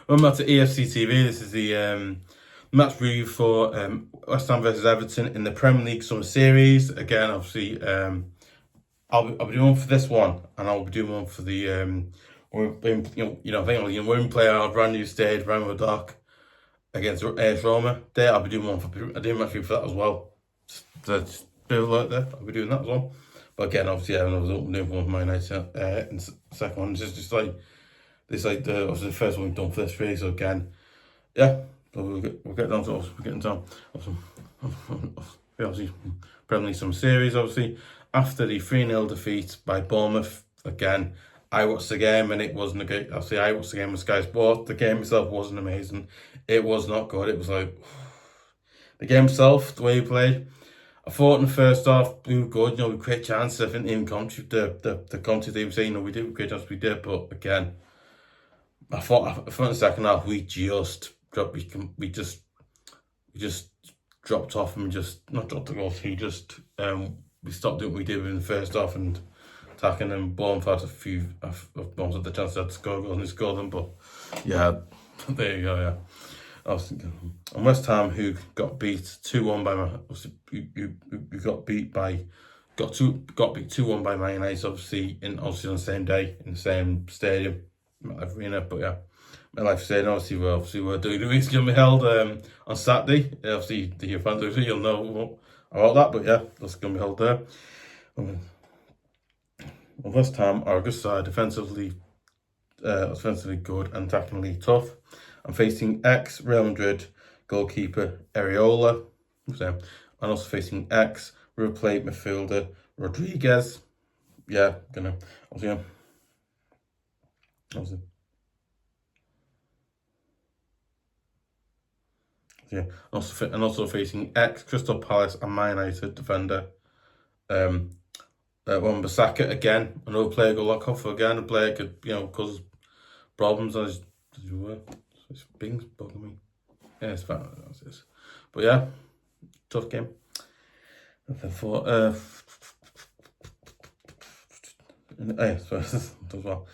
Welcome back to EFC TV. This is the match review for West Ham versus Everton in the Premier League Summer Series. Again, obviously, I'll be doing one for this one, and I'll be doing one for the women player our brand new stage, Rambo Dock against AS Roma. There, I'll be doing one for a match review for that as well. Just bit of alert there. I'll be doing that as well. But again, obviously, I was doing one for my night in the second one. Just like. This obviously the first one we've done for this series, so again, yeah, we'll get down to we're getting down obviously Premier League Summer Series. Obviously, after the 3-0 defeat by Bournemouth, again, I watched the game and it wasn't a good. Obviously, I watched the game with Sky Sports. The game itself wasn't amazing. It was not good. It was like the game itself, the way we played. I thought in the first half we were good. We create chances. I think even the commentators they were saying, we did create chances. We did, but again. I thought in the second half we just dropped. We just dropped off and just not dropped the goals. We stopped doing what we did in the first half and attacking, and Bournemouth had a few of Bournemouth had the chance to score goals and they scored them. But yeah, there you go. Yeah, I was thinking, and West Ham, who got beat 2-1 by got beat 2-1 by Man United. Obviously on the same day in the same stadium. MetLife Arena, but yeah, MetLife Stadium. Obviously we're doing the week's gonna be held on Saturday. Obviously, the fans of it, you'll know about that, but yeah, that's gonna be held there. West Ham are a good side, offensively good and attackingly tough. I'm facing ex Real Madrid goalkeeper Areola, and also facing ex River Plate midfielder Rodriguez. Yeah, Yeah, also facing ex Crystal Palace and Man United defender bissaka again. Another player got locked off again. A player could cause problems as you were. It's Bing's bugging me. Yeah, it's fine. But yeah, tough game. I thought as well.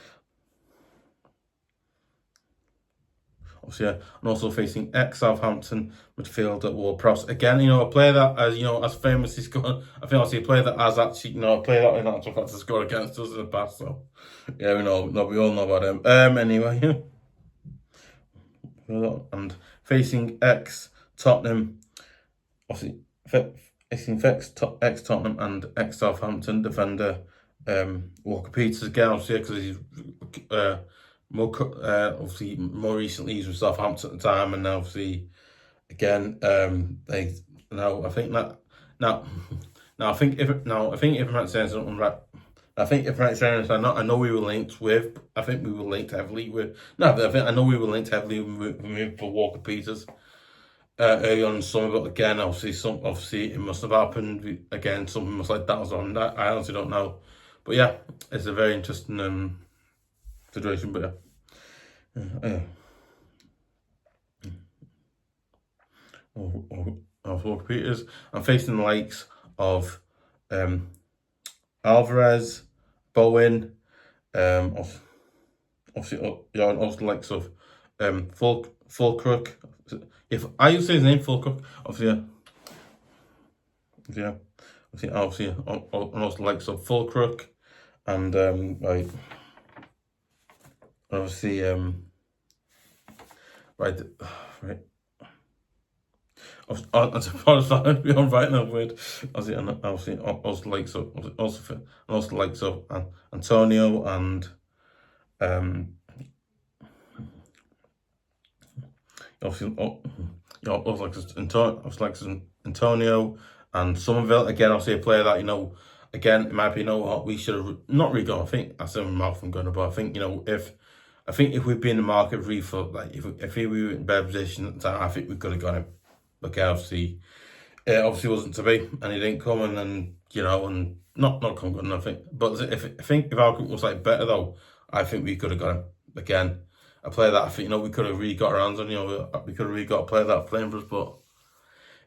Yeah, and also facing ex-Southampton midfielder prowse again. A player that as famously scored. I think a player that has actually a player that in actual fact has scored against us in the past. So yeah, we all know about him. Anyway, and facing ex-Tottenham, obviously facing ex-Tottenham and ex-Southampton defender Walker Peters again. Obviously, because he's obviously more recently he's with Southampton at the time, and now obviously again I think if I'm not saying something right, I know we were linked with. I think we were linked heavily with. No, I know we were linked heavily with for Walker Peters early on in summer, but again, obviously it must have happened again. Something must like that was on that. I honestly don't know, but yeah, it's a very interesting situation, but of Walker Peters. I'm facing the likes of Alvarez, Bowen, obviously also the likes of fullkrug. If I used to say his name, fullkrug, obviously, and also the likes of fullkrug and obviously right. As far as that, we are right now with obviously also likes of Antonio and Antonio and Summerville again. Obviously a player that again it might be what we should have not really gone. I think that's a mouth I'm going, but I think if we'd been in the market for if we were in a better position at the time, I think we could have got him. Okay, obviously, it obviously wasn't to be, and he didn't come, and then and not come good enough. But if our group was better though, I think we could have got him again. A player that I think we could have really got our hands on. We could have really got a player that playing for us, but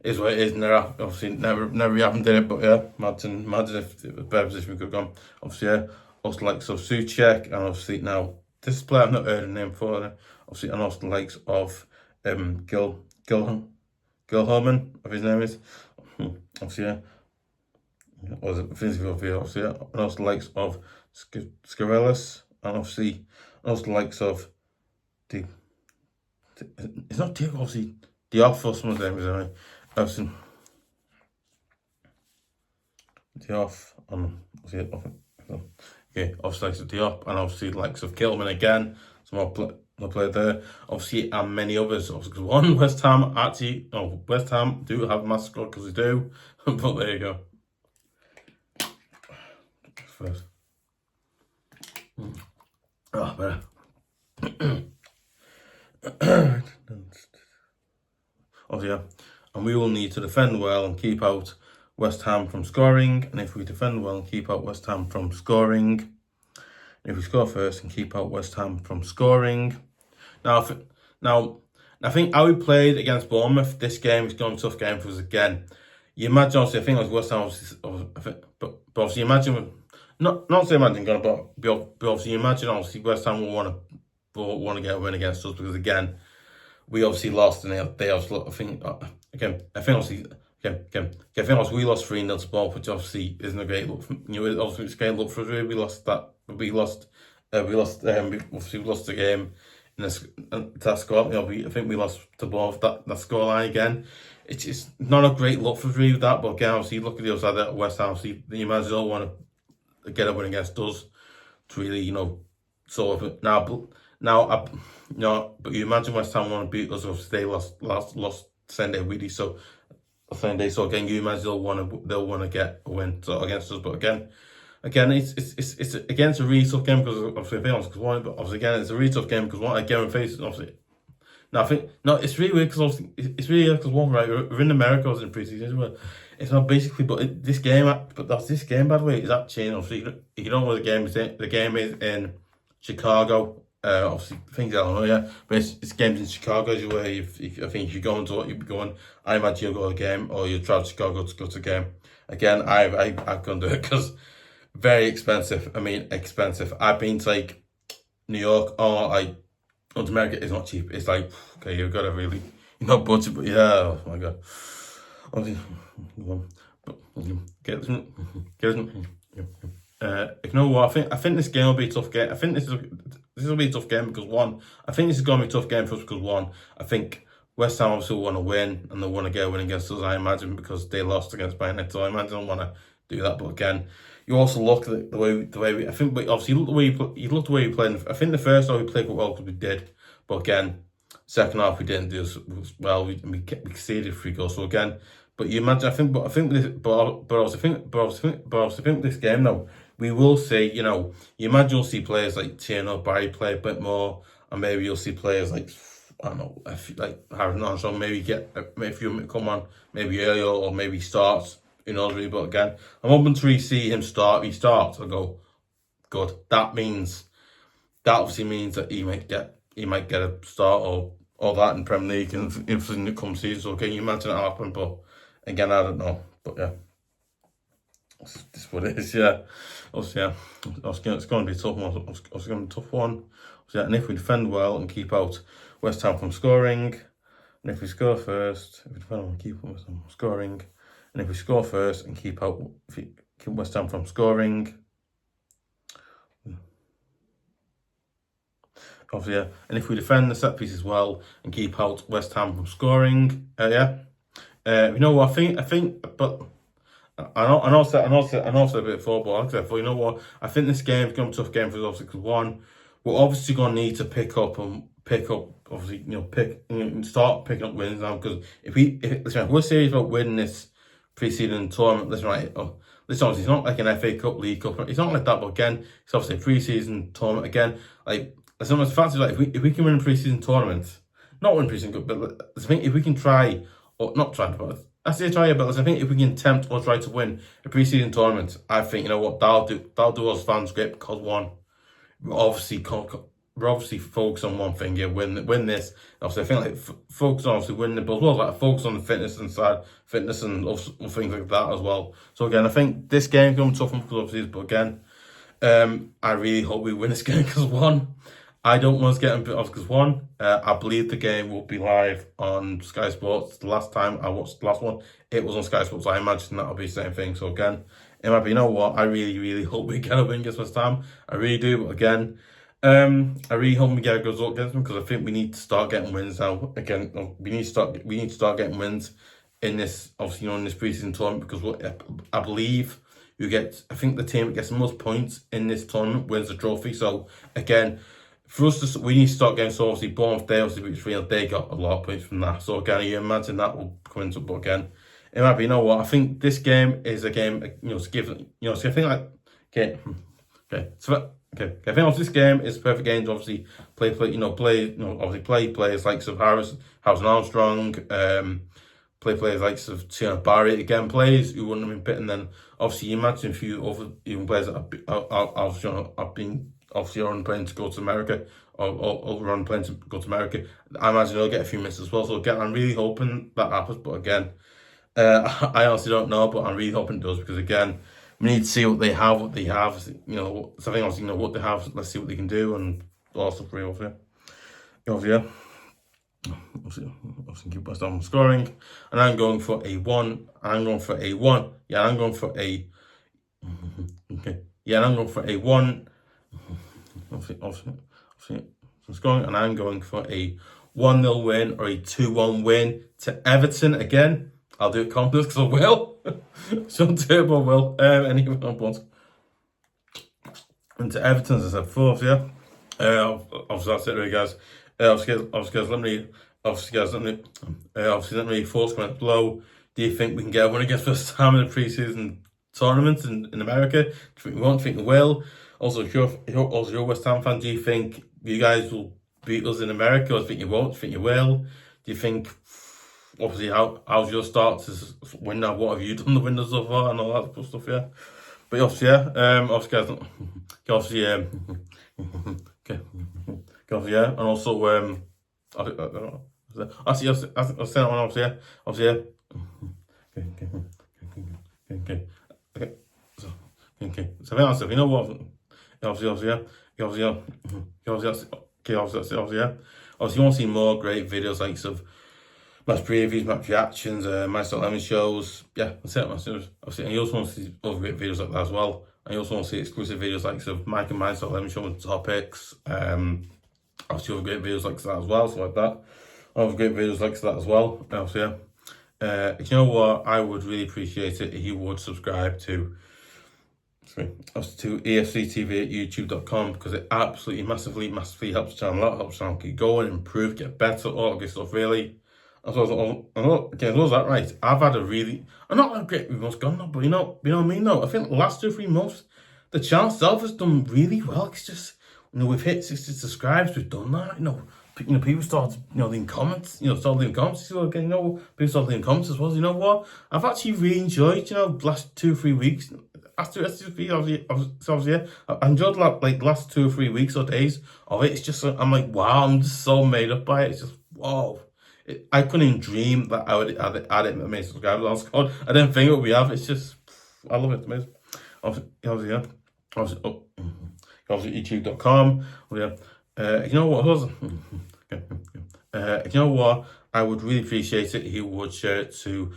is what it is. Never happened, did it? But yeah, imagine if it was a better position we could have gone. Obviously, yeah, also soucek, and obviously now this player I've not heard a name for. obviously, and also the likes of Guilherme, of his name is, obviously, yeah. Or the midfielder, obviously, yeah. And also the likes of Scorles, and obviously, and also the likes of it's not Diego, obviously, diouf or someone's name is anyway. Obviously, diouf, and obviously, okay, obviously likes of diouf, and obviously the likes of Kilman again. Some more play there, obviously, and many others. Obviously, one West Ham actually, West Ham do have a mascot because they do, but there you go. First. Oh, better. Oh yeah, and we will need to defend well and keep out West Ham from scoring. And if we defend well and keep out West Ham from scoring, and if we score first and keep out West Ham from scoring. Now, I think how we played against Bournemouth, this game is going to be a tough game for us again. You imagine, obviously, I think it was West Ham, but obviously, imagine, not say imagine, but obviously, imagine, obviously, West Ham will want to get a win against us because, again, we obviously lost, and they obviously, I think obviously, we lost 3-0 to Bournemouth, which obviously isn't a great look. Obviously, it's a great look for us. We lost the game in that score. I think we lost to Bournemouth that scoreline again. It's not a great look for us, really, that. But again, obviously, look at the other side of West Ham. Obviously, you might as well want to get a win against us to really, sort of but you imagine West Ham want to beat us. Obviously, they lost Sunday, really. So again, you imagine they'll want to get a win against us. But again, it's a really tough game because obviously it's a really tough game because we're facing obviously. Now it's really weird because right, we're in America, I was in pre-season, but it's not basically, but this game, by the way, is actually obviously you don't know the game is in. The game is in Chicago. Obviously, things Illinois, yeah, but it's games in Chicago. Where I think if you're going to what you'd be going, I imagine you'll go to the game or you'll travel to Chicago to go to the game. Again, I couldn't do it because very expensive. I mean, expensive. I've been to like New York or to America. It's not cheap. It's like, okay, you've got to really, budget, but yeah, oh my god. You know what? I think this game will be a tough game. I think this will be a tough game because I think this is going to be a tough game for us because I think West Ham obviously want to win and they want to get a win against us. I imagine because they lost against Bayern, so I imagine they want to do that. But again, you also look at the way we. I think obviously you look the way we played. I think the first half we played quite well because we did, but again, second half we didn't do as well. We conceded 3 goals. So again, but you imagine. I think this game though. We will see, you imagine you'll see players like Tierno, Barry play a bit more, and maybe you'll see players like, I don't know, like Harry Armstrong, maybe if you come on, maybe areola or maybe starts, really. But again, I'm hoping to really see him start. He starts, I go, good. That obviously means that he might get a start or that in Premier League and if in the come season. So can you imagine it happen? But again, I don't know. But yeah. This is what it is, yeah. Obviously, yeah. It's going to be a tough one. It's going to be a tough one. So, yeah, and if we defend well and keep out West Ham from scoring, and if we score first, if we defend well and keep West Ham from scoring, and if we score first and keep West Ham from scoring, obviously, yeah. And if we defend the set piece as well and keep out West Ham from scoring, yeah. You know what? I think, but. I know said a bit before, but you know what? I think this game is going to be a tough game for us, obviously, because we're obviously going to need to pick up, obviously, start picking up wins now. Because if we're serious about winning this pre-season tournament, listen, obviously, it's not like an FA Cup, League Cup, it's not like that. But again, it's obviously a pre-season tournament. Again, it's almost fancy like if we can win a pre-season tournament, not win pre-season cup, but I think if we can try or not try, but I say try your best. I think if we can attempt or try to win a pre-season tournament, I think that'll do us fans great because we're obviously focused on one thing, win this. Obviously, I think focus on obviously winning the but as well focus on the fitness and things like that as well. So again, I think this game's going to be tough for us, but again, I really hope we win this game because I don't want to get a bit off because one, I believe the game will be live on Sky Sports. The last time I watched the last one, it was on Sky Sports. I imagine that'll be the same thing. So again, it might be, you know what, I really, really hope we get a win against West Ham. I really do, but again, I really hope we get a good result against them because I think we need to start getting wins now. Again, we need to start getting wins in this, obviously, in this preseason tournament because I believe I think the team that gets the most points in this tournament wins the trophy. So again, for us, we need to start getting, so obviously Bournemouth, they obviously beat Real, they got a lot of points from that. So again, you imagine that will come into it, but again, it might be, you know what, I think this game is a game, to give, so I think like, I think obviously this game is a perfect game to obviously play, obviously play players like Harrison Armstrong, play players like Tiana Barry, again, players who wouldn't have been bitten. Then obviously you imagine a few other even players that have been obviously on playing to go to America or on playing to go to America. I imagine they'll get a few minutes as well. So again, I'm really hoping that happens. But again, I honestly don't know, but I'm really hoping it does because again, we need to see what they have. Something else, what they have. Let's see what they can do and all stuff for you, obviously. Obviously keep us on scoring, and I'm going for a 1. I'm going for a 1. Yeah, I'm going for a. Okay. Yeah, I'm going for a 1. Obviously, scoring, and I'm going for a 1-0 win or a 2-1 win to Everton again. I'll do it confidence because I will. Sean Turbo will. Anyway, and to Everton, as I said before, yeah. Obviously that's it, really, guys. Obviously, let me force comment below. Do you think we can get a win against West Ham in the preseason tournament in America? Do you think we won't? Do you think we will? Also, if you're a West Ham fan, do you think you guys will beat us in America, or do you think you won't? Do you think you will? Do you think, obviously, how's your start to win now? What have you done the windows so far and all that stuff? Yeah, but obviously, yeah, and also I don't know. I'll say that one. Obviously, yeah. Okay. So I think you know what? Obviously, yeah. Obviously, you want to see more great videos like of match previews, match reactions, my style lemon shows. Yeah, that's it. Obviously, and you also want to see other great videos like that as well. And you also want to see exclusive videos like of Mike and my style lemon show and topics. Obviously, other great videos like that as well, so like that. Other great videos like that as well. Obviously, yeah. You know what? I would really appreciate it if you would subscribe to EFC TV at youtube.com because it absolutely massively helps the channel out, helps the channel keep going, improve, get better, all that good stuff, really. As well as that, right? I've had I'm not a great months gone now, but you know what I mean. No, I think the last 2 or 3 months, the channel itself has done really well. It's just we've hit 60 subscribers, we've done that. People started leaving comments. Started leaving comments. So again, people started leaving comments as well. You know what? I've actually really enjoyed the last 2 or 3 weeks. Obviously, yeah, I enjoyed like the last 2 or 3 weeks or days of it. It's just I'm like, wow, I'm just so made up by it. It's just wow. I couldn't even dream that I would add it many subscribers on Squad. I didn't think it would be have. It's just, I love it. It's amazing. Obviously, yeah. Obviously, youtube.com. Yeah. You know what? You know what? I would really appreciate it if you would share it to.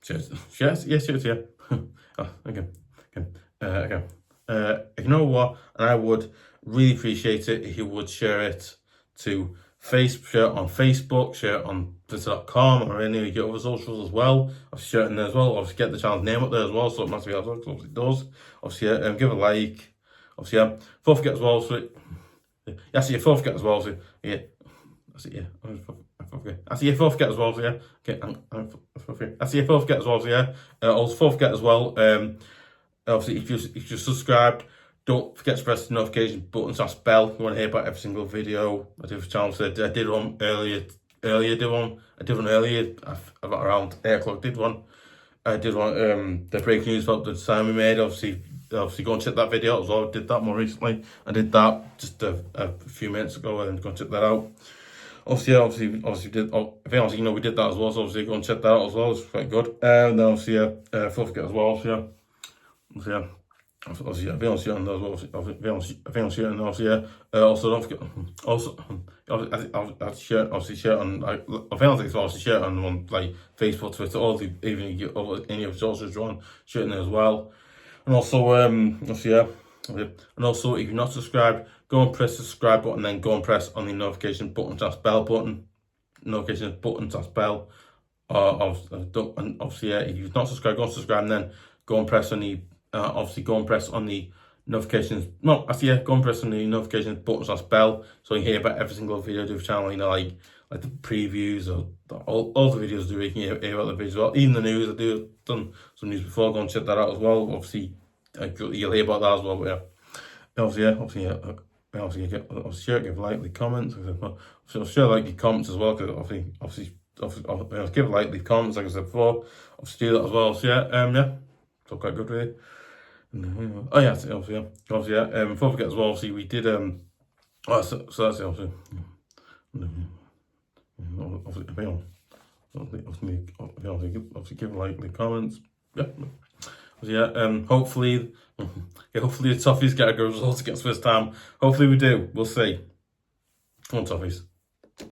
Share it, yeah. Okay. You know what? And I would really appreciate it if you would share it to share it on Facebook, share it on twitter.com or any of your other socials as well. I've shared it in there as well. Obviously, get the channel's name up there as well, so it must be as well, obviously it does. Obviously, yeah, give a like. Obviously, yeah. Don't forget as well, so yeah, so you don't forget as well, so yeah. I see, yeah. I see you don't forget as well, so yeah. Okay, I see you don't forget as well, so yeah. Also, don't forget as well, obviously, if you subscribed, don't forget to press the notification button / bell if you want to hear about every single video I do for the channel. So I did one earlier. I did one earlier. About around 8 o'clock. I did one. The breaking news about the design we made. Obviously, go and check that video out as well. I did that more recently. I did that just a few minutes ago, and go and check that out. Obviously, did. We did that as well. So obviously, go and check that out as well. It's quite good. And then obviously, don't forget as well. So yeah. Obviously, I've been on shooting as well. I've been on shooting, obviously, yeah. Also, don't forget, also, I've share on, like, I think it's obviously share on like Facebook, Twitter, all the, even any of the socials you're on, shooting as well. And also, obviously, yeah. And also, if you're not subscribed, go and press the subscribe button, then go and press on the notification button, that's bell button, notification button, that's bell. And obviously, yeah, if you've not subscribed, go and subscribe, and then go and press on the obviously go and press on the notifications. No, actually, yeah, go and press on the notifications button slash bell, so you hear about every single video I do for the channel. You know, like the previews or all the videos I do. You can hear about the videos as well. Even the news I do, done some news before. Go and check that out as well. Obviously, you'll hear about that as well. But yeah, obviously, you get share, give like, leave comments. So share, like, your comments as well, because obviously, give like, leave comments, like I said before. Obviously, do that as well. So yeah, so quite good really. Oh yeah, obviously, yeah. Before I forget as well, obviously we did oh, so that's it, obviously. Obviously, give like, leave comments. Yeah. Hopefully, hopefully the Toffees get a good result against this time. Hopefully we do. We'll see. Come on, Toffees.